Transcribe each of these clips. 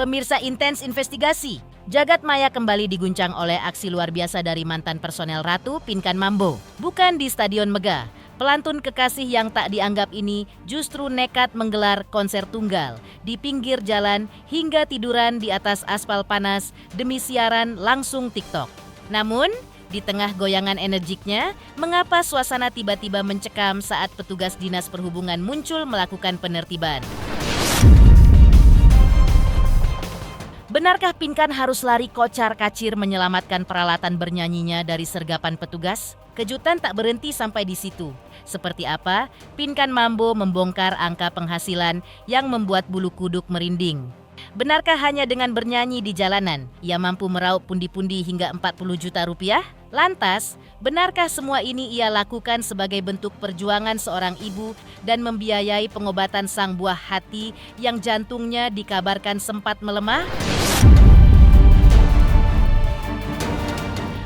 Pemirsa Intens Investigasi, jagat maya kembali diguncang oleh aksi luar biasa dari mantan personel Ratu Pinkan Mambo. Bukan di Stadion Megah, pelantun kekasih yang tak dianggap ini justru nekat menggelar konser tunggal di pinggir jalan hingga tiduran di atas aspal panas demi siaran langsung TikTok. Namun, di tengah goyangan energiknya, mengapa suasana tiba-tiba mencekam saat petugas Dinas Perhubungan muncul melakukan penertiban? Benarkah Pinkan harus lari kocar-kacir menyelamatkan peralatan bernyanyinya dari sergapan petugas? Kejutan tak berhenti sampai di situ. Seperti apa Pinkan Mambo membongkar angka penghasilan yang membuat bulu kuduk merinding? Benarkah hanya dengan bernyanyi di jalanan, ia mampu meraup pundi-pundi hingga 40 juta rupiah? Lantas, benarkah semua ini ia lakukan sebagai bentuk perjuangan seorang ibu dan membiayai pengobatan sang buah hati yang jantungnya dikabarkan sempat melemah?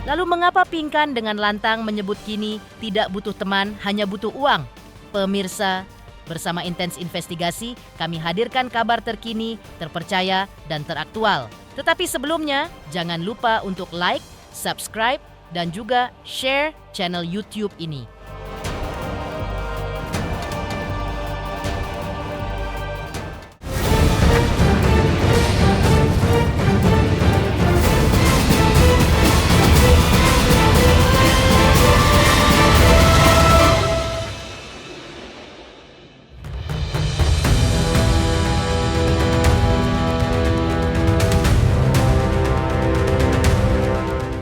Lalu mengapa Pinkan dengan lantang menyebut kini tidak butuh teman, hanya butuh uang? Pemirsa, bersama Intens Investigasi, kami hadirkan kabar terkini, terpercaya, dan teraktual. Tetapi sebelumnya, jangan lupa untuk like, subscribe, dan juga share channel YouTube ini.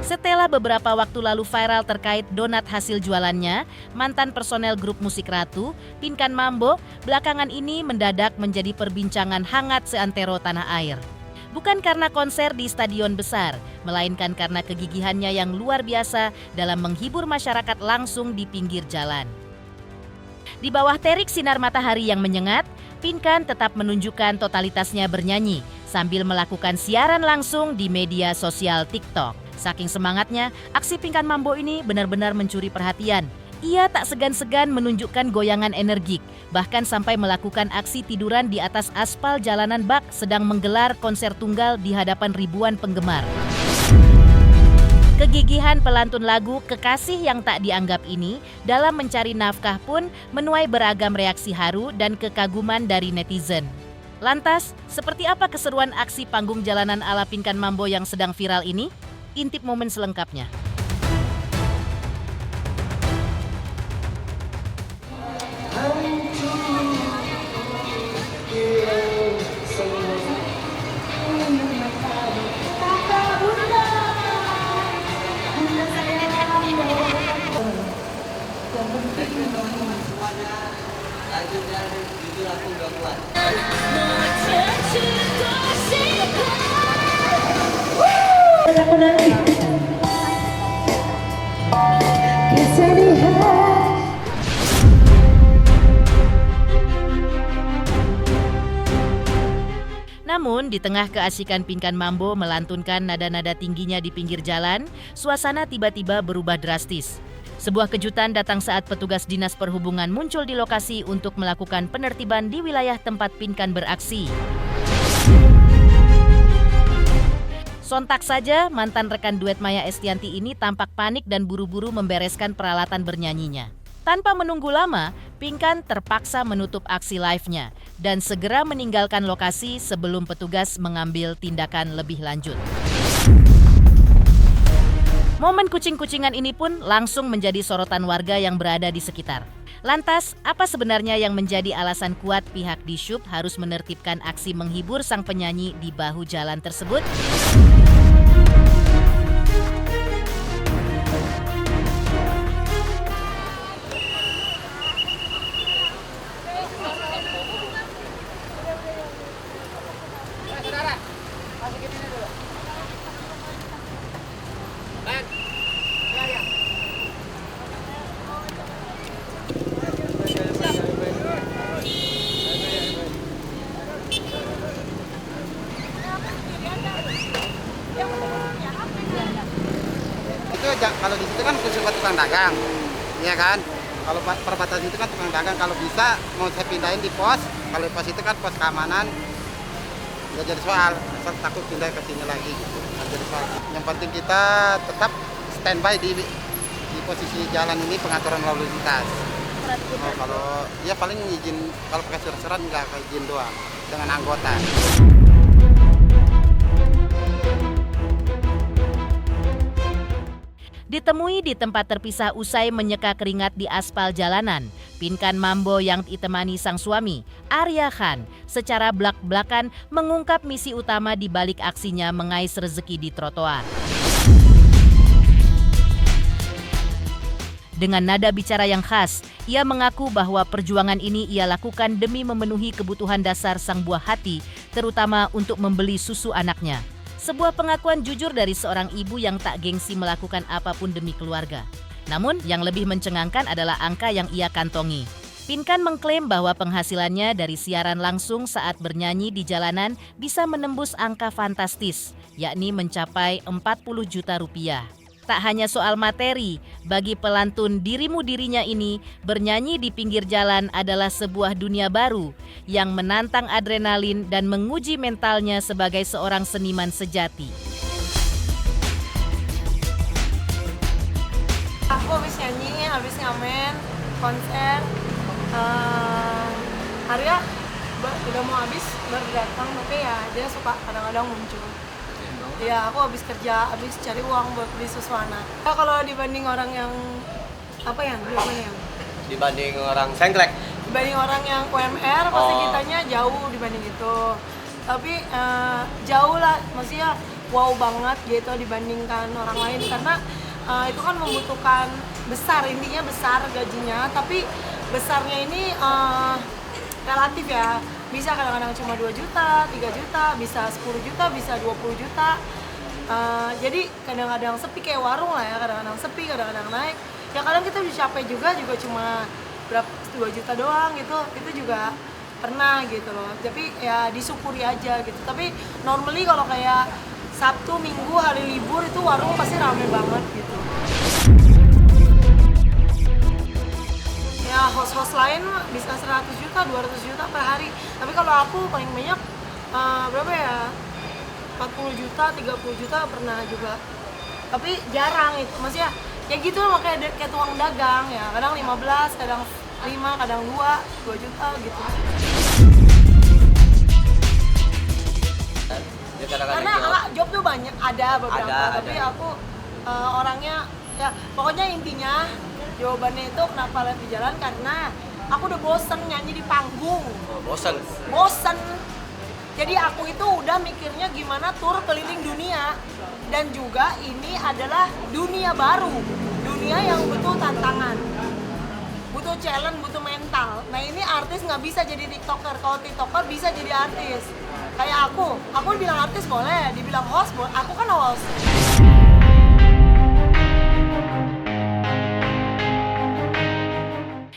Setelah beberapa waktu lalu viral terkait donat hasil jualannya, mantan personel grup musik Ratu, Pinkan Mambo, belakangan ini mendadak menjadi perbincangan hangat seantero tanah air. Bukan karena konser di stadion besar, melainkan karena kegigihannya yang luar biasa dalam menghibur masyarakat langsung di pinggir jalan. Di bawah terik sinar matahari yang menyengat, Pinkan tetap menunjukkan totalitasnya bernyanyi sambil melakukan siaran langsung di media sosial TikTok. Saking semangatnya, aksi Pinkan Mambo ini benar-benar mencuri perhatian. Ia tak segan-segan menunjukkan goyangan energik, bahkan sampai melakukan aksi tiduran di atas aspal jalanan bak sedang menggelar konser tunggal di hadapan ribuan penggemar. Kegigihan pelantun lagu Kekasih yang tak dianggap ini dalam mencari nafkah pun menuai beragam reaksi haru dan kekaguman dari netizen. Lantas, seperti apa keseruan aksi panggung jalanan ala Pinkan Mambo yang sedang viral ini? Intip momen selengkapnya. Namun, di tengah keasikan Pinkan Mambo melantunkan nada-nada tingginya di pinggir jalan, suasana tiba-tiba berubah drastis. Sebuah kejutan datang saat petugas Dinas Perhubungan muncul di lokasi untuk melakukan penertiban di wilayah tempat Pinkan beraksi. Sontak saja, mantan rekan duet Maya Estianty ini tampak panik dan buru-buru membereskan peralatan bernyanyinya. Tanpa menunggu lama, Pinkan terpaksa menutup aksi live-nya dan segera meninggalkan lokasi sebelum petugas mengambil tindakan lebih lanjut. Momen kucing-kucingan ini pun langsung menjadi sorotan warga yang berada di sekitar. Lantas, apa sebenarnya yang menjadi alasan kuat pihak Dishub harus menertibkan aksi menghibur sang penyanyi di bahu jalan tersebut? Kalau di situ kan khusus buat tukang dagang, ya kan? Kalau perbatasan itu kan tukang dagang, kalau bisa mau saya pindahin di pos, kalau di pos itu kan pos keamanan, nggak jadi soal, asal takut pindah ke sini lagi gitu, nggak jadi soal. Yang penting kita tetap standby di posisi jalan ini, pengaturan lalu lintas. Oh, kalau ya paling izin, kalau pakai surat-surat nggak pakai izin doang dengan anggota. Ditemui di tempat terpisah usai menyeka keringat di aspal jalanan, Pinkan Mambo yang ditemani sang suami, Arya Khan, secara blak-blakan mengungkap misi utama di balik aksinya mengais rezeki di trotoar. Dengan nada bicara yang khas, ia mengaku bahwa perjuangan ini ia lakukan demi memenuhi kebutuhan dasar sang buah hati, terutama untuk membeli susu anaknya. Sebuah pengakuan jujur dari seorang ibu yang tak gengsi melakukan apapun demi keluarga. Namun, yang lebih mencengangkan adalah angka yang ia kantongi. Pinkan mengklaim bahwa penghasilannya dari siaran langsung saat bernyanyi di jalanan bisa menembus angka fantastis, yakni mencapai 40 juta rupiah. Tak hanya soal materi, bagi pelantun Dirimu Dirinya ini, bernyanyi di pinggir jalan adalah sebuah dunia baru yang menantang adrenalin dan menguji mentalnya sebagai seorang seniman sejati. Aku habis nyanyi, habis ngamen, konser. Arya udah mau habis, baru datang, tapi ya dia suka kadang-kadang muncul. Ya, aku habis kerja, habis cari uang buat beli susu anak. Ya, kalau dibanding orang yang dibanding orang sengklek, dibanding orang yang UMR, pasti kitanya jauh dibanding itu. Tapi jauh lah, maksudnya wow banget gitu dibandingkan orang lain, karena itu kan membutuhkan besar, intinya besar gajinya, tapi besarnya ini relatif ya. Bisa kadang-kadang cuma 2 juta, 3 juta, bisa 10 juta, bisa 20 juta. Jadi kadang-kadang sepi kayak warung lah ya, kadang-kadang sepi, kadang-kadang naik. Ya kadang kita bisa capek juga cuma berapa 2 juta doang gitu. Itu juga pernah gitu loh. Tapi ya disyukuri aja gitu. Tapi normally kalau kayak Sabtu, Minggu, hari libur itu warung pasti rame banget gitu. Ya host-host lain bisa 100 juta, 200 juta per hari. Tapi kalau aku paling banyak berapa ya? 40 juta, 30 juta pernah juga. Tapi jarang itu. Maksudnya ya gitu loh, kayak tukang dagang ya. Kadang 15, kadang 5, kadang 2 juta gitu. ya kadang-kadang Karena job tuh banyak, ada beberapa. Ada. Tapi aku orangnya ya pokoknya intinya jawabannya itu kenapa live di jalan, karena aku udah bosen nyanyi di panggung. Bosen. Jadi aku itu udah mikirnya gimana tur keliling dunia. Dan juga ini adalah dunia baru. Dunia yang butuh tantangan. Butuh challenge, butuh mental. Nah ini artis nggak bisa jadi tiktoker. Kalau tiktoker bisa jadi artis. Kayak aku dibilang artis boleh, dibilang host boleh. Aku kan host.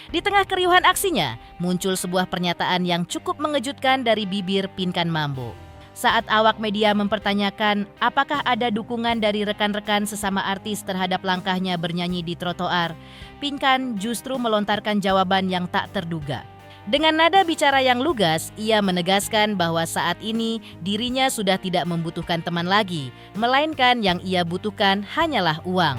Di tengah keriuhan aksinya, muncul sebuah pernyataan yang cukup mengejutkan dari bibir Pinkan Mambo. Saat awak media mempertanyakan apakah ada dukungan dari rekan-rekan sesama artis terhadap langkahnya bernyanyi di trotoar, Pinkan justru melontarkan jawaban yang tak terduga. Dengan nada bicara yang lugas, ia menegaskan bahwa saat ini dirinya sudah tidak membutuhkan teman lagi, melainkan yang ia butuhkan hanyalah uang.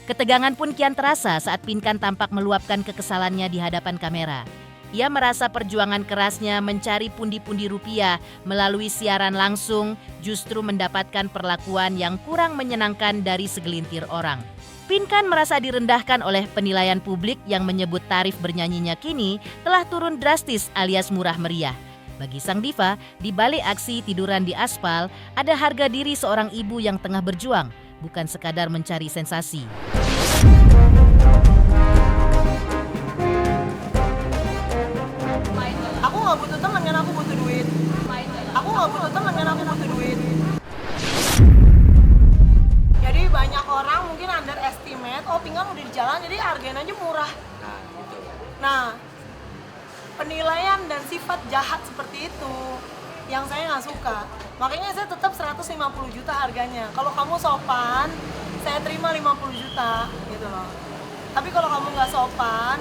Ketegangan pun kian terasa saat Pinkan tampak meluapkan kekesalannya di hadapan kamera. Ia merasa perjuangan kerasnya mencari pundi-pundi rupiah melalui siaran langsung justru mendapatkan perlakuan yang kurang menyenangkan dari segelintir orang. Pinkan merasa direndahkan oleh penilaian publik yang menyebut tarif bernyanyinya kini telah turun drastis alias murah meriah. Bagi sang diva, di balik aksi tiduran di aspal, ada harga diri seorang ibu yang tengah berjuang, bukan sekadar mencari sensasi. Aku nggak butuh teman kan, aku butuh duit. Aku nggak butuh teman kan, aku butuh duit. Jadi banyak orang mungkin underestimate, oh Pinkan udah di jalan jadi harganya aja murah. Nah, penilaian dan sifat jahat seperti itu yang saya nggak suka. Makanya saya tetap 150 juta harganya. Kalau kamu sopan, saya terima 50 juta gitu loh. Tapi kalau kamu nggak sopan,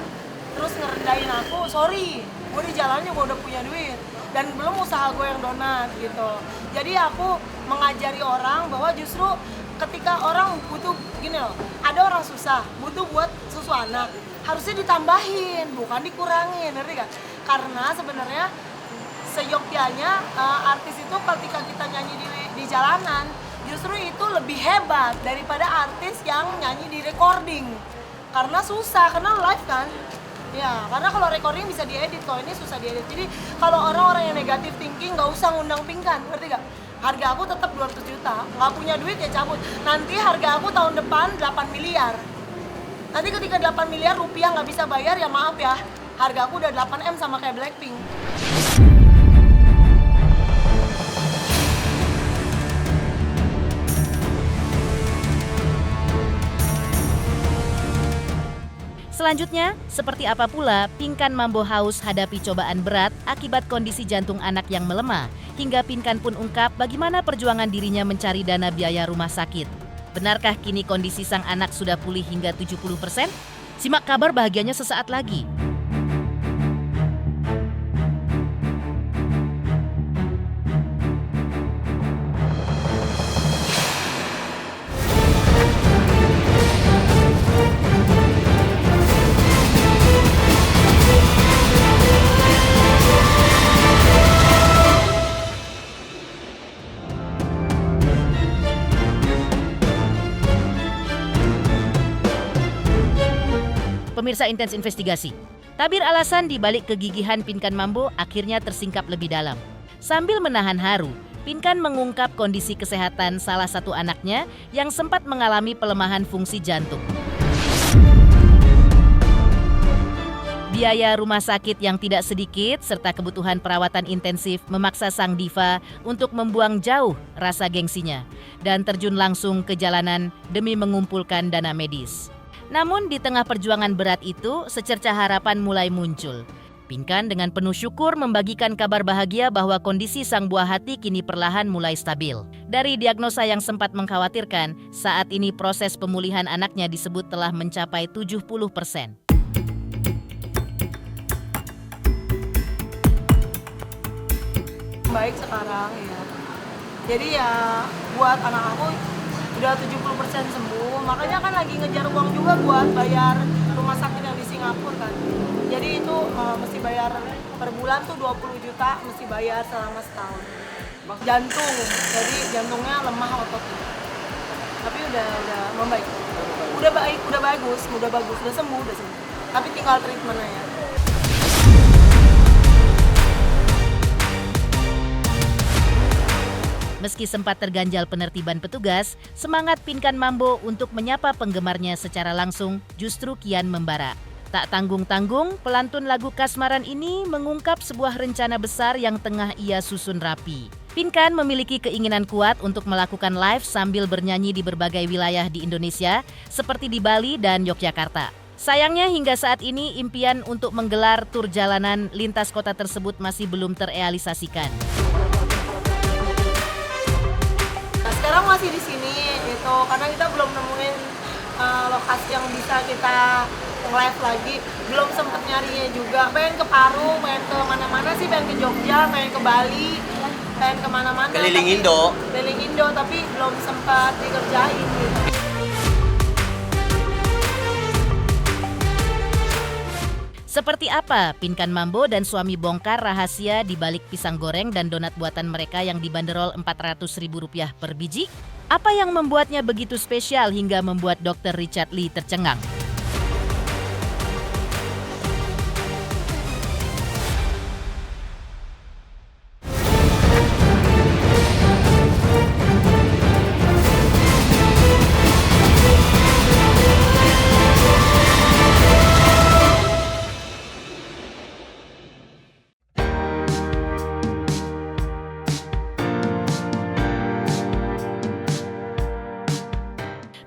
terus ngerendahin aku, sorry, gue di jalan juga udah punya duit dan belum usaha gue yang donat gitu. Jadi aku mengajari orang bahwa justru ketika orang butuh gini loh, ada orang susah butuh buat susu anak, harusnya ditambahin bukan dikurangin, ngerti gak? Karena sebenarnya seyogyanya artis itu ketika kita nyanyi di jalanan justru itu lebih hebat daripada artis yang nyanyi di recording, karena susah, karena live kan ya, karena kalau recording bisa diedit, kalau ini susah diedit. Jadi kalau orang-orang yang negatif thinking nggak usah ngundang Pinkan, ngerti gak? Harga aku tetap 200 juta, nggak punya duit ya cabut. Nanti harga aku tahun depan 8 miliar. Nanti ketika 8 miliar rupiah nggak bisa bayar, ya maaf ya, harga aku udah 8M sama kayak Blackpink. Selanjutnya, seperti apa pula Pinkan Mambo House hadapi cobaan berat akibat kondisi jantung anak yang melemah, hingga Pinkan pun ungkap bagaimana perjuangan dirinya mencari dana biaya rumah sakit. Benarkah kini kondisi sang anak sudah pulih hingga 70%? Simak kabar bahagianya sesaat lagi. Pemirsa Intens Investigasi, tabir alasan di balik kegigihan Pinkan Mambo akhirnya tersingkap lebih dalam. Sambil menahan haru, Pinkan mengungkap kondisi kesehatan salah satu anaknya yang sempat mengalami pelemahan fungsi jantung. Biaya rumah sakit yang tidak sedikit serta kebutuhan perawatan intensif memaksa sang diva untuk membuang jauh rasa gengsinya dan terjun langsung ke jalanan demi mengumpulkan dana medis. Namun di tengah perjuangan berat itu, secercah harapan mulai muncul. Pinkan dengan penuh syukur membagikan kabar bahagia bahwa kondisi sang buah hati kini perlahan mulai stabil. Dari diagnosa yang sempat mengkhawatirkan, saat ini proses pemulihan anaknya disebut telah mencapai 70%. Baik sekarang ya. Jadi ya buat anak aku udah 70% sembuh, makanya kan lagi ngejar uang juga buat bayar rumah sakit yang di Singapura kan. Jadi itu mesti bayar per bulan tuh 20 juta, mesti bayar selama setahun. Jantung, jadi jantungnya lemah ototnya. Tapi udah membaik. Udah bagus, udah sembuh. Tapi tinggal treatment aja. Meski sempat terganjal penertiban petugas, semangat Pinkan Mambo untuk menyapa penggemarnya secara langsung justru kian membara. Tak tanggung-tanggung, pelantun lagu kasmaran ini mengungkap sebuah rencana besar yang tengah ia susun rapi. Pinkan memiliki keinginan kuat untuk melakukan live sambil bernyanyi di berbagai wilayah di Indonesia, seperti di Bali dan Yogyakarta. Sayangnya hingga saat ini impian untuk menggelar tur jalanan lintas kota tersebut masih belum terrealisasikan. Sekarang masih di sini gitu, karena kita belum nemuin lokasi yang bisa kita live lagi, belum sempet nyarinya juga. Pengen ke Parung, pengen ke mana-mana sih, pengen ke Jogja, pengen ke Bali, pengen kemana-mana. Keliling Indo, tapi belum sempat dikerjain gitu. Seperti apa Pinkan Mambo dan suami bongkar rahasia di balik pisang goreng dan donat buatan mereka yang dibanderol Rp400.000 per biji? Apa yang membuatnya begitu spesial hingga membuat Dr. Richard Lee tercengang?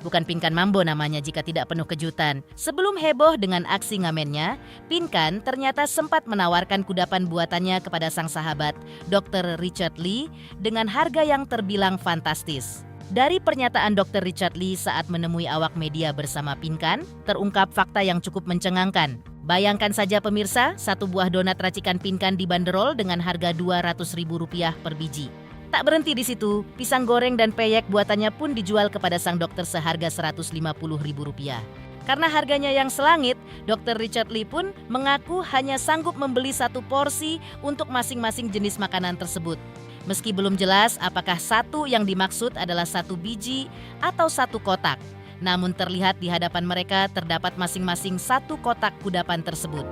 Bukan Pinkan Mambo namanya jika tidak penuh kejutan. Sebelum heboh dengan aksi ngamennya, Pinkan ternyata sempat menawarkan kudapan buatannya kepada sang sahabat, Dr. Richard Lee, dengan harga yang terbilang fantastis. Dari pernyataan Dr. Richard Lee saat menemui awak media bersama Pinkan, terungkap fakta yang cukup mencengangkan, Bayangkan saja pemirsa, satu buah donat racikan Pinkan dibanderol dengan harga Rp200.000 per biji. Tak berhenti di situ, pisang goreng dan peyek buatannya pun dijual kepada sang dokter seharga Rp150.000. Karena harganya yang selangit, Dr. Richard Lee pun mengaku hanya sanggup membeli satu porsi untuk masing-masing jenis makanan tersebut. Meski belum jelas apakah satu yang dimaksud adalah satu biji atau satu kotak. Namun terlihat di hadapan mereka terdapat masing-masing satu kotak kudapan tersebut.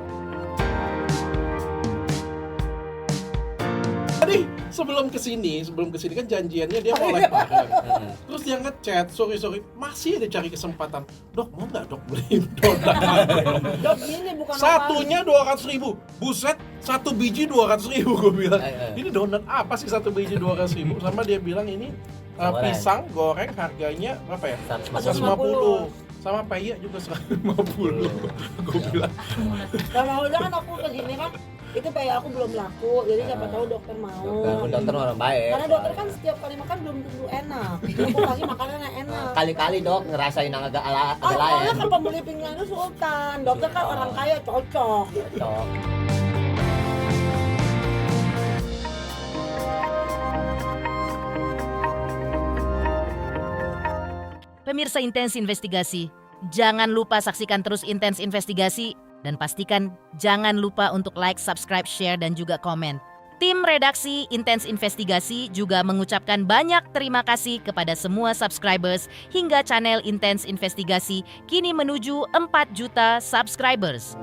Tadi sebelum kesini kan janjiannya dia mau live bareng. Terus dia ngechat, sorry masih ada cari kesempatan. Dok, mau nggak dok beli donat? Dok, ini bukan Satunya 200.000. Buset, satu biji 200.000 gue bilang. Ini donat apa sih satu biji 200.000? Sama dia bilang ini pisang goreng harganya berapa ya? 150. Sama peyek juga 150. Gue bilang. Sama udah kan aku kesini kan, itu peyek aku belum laku, jadi siapa tahu dokter mau. Dokter orang baik. Karena dokter kan setiap kali makan belum tentu enak. Aku kasih makanan yang enak. Kali-kali dok ngerasain yang agak agak Soalnya lain. kan pembeli pinggang itu sultan. Dokter kan orang kaya, cocok. Dok. Pemirsa Intens Investigasi, jangan lupa saksikan terus Intens Investigasi dan pastikan jangan lupa untuk like, subscribe, share, dan juga komen. Tim redaksi Intens Investigasi juga mengucapkan banyak terima kasih kepada semua subscribers hingga channel Intens Investigasi kini menuju 4 juta subscribers.